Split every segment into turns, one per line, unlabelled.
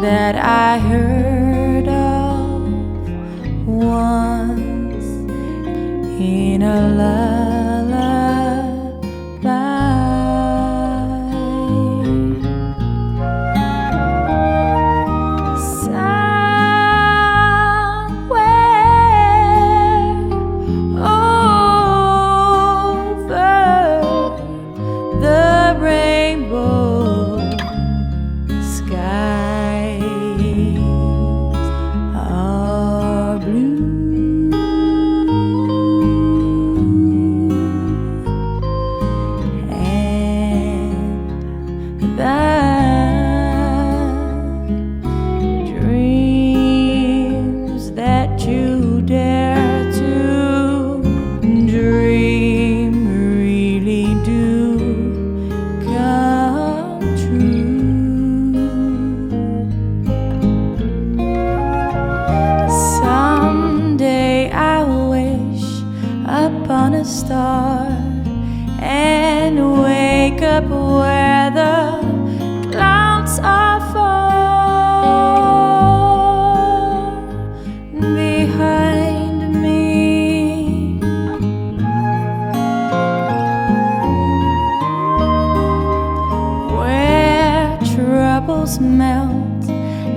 that I heard of once in a lullaby. Somewhere over the rainbow skies are blue, and the dreams that you dare to dream really do come true. Someday I'll wish upon a star and wake up where the clouds are far behind me, where troubles melt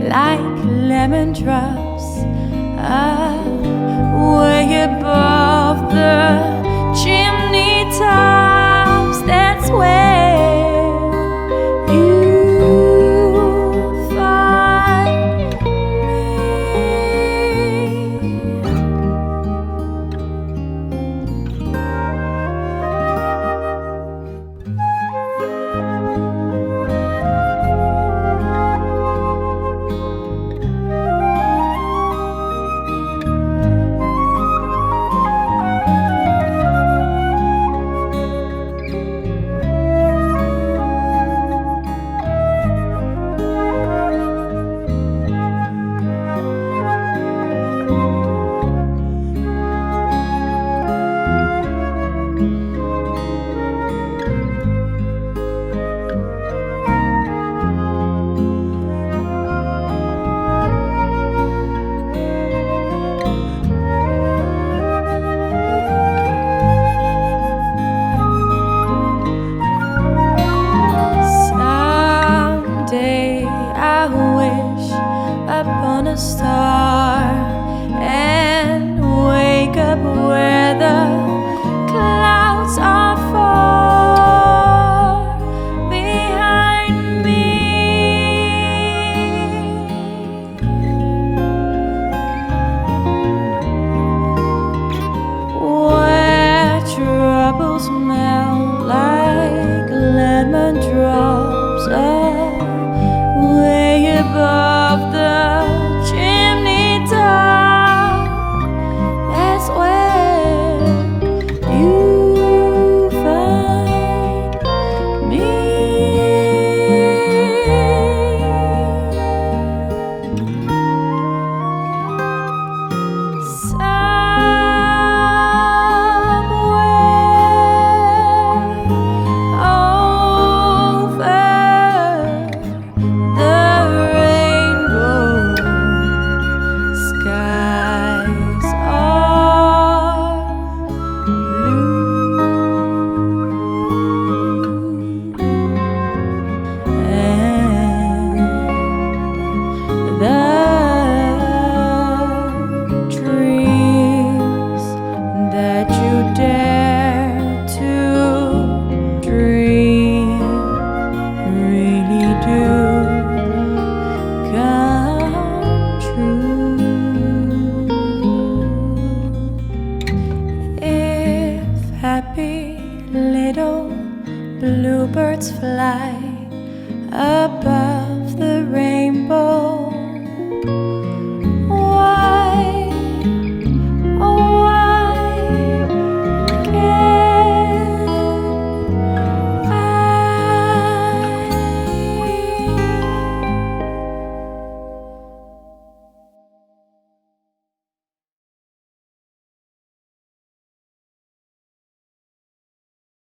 like lemon drops way above the chimney tops. That's where you'll find upon a star and wake up where the clouds are far behind me, where troubles melt like lemon drops way above the chimney top. That's where you find me. Happy little bluebirds fly above.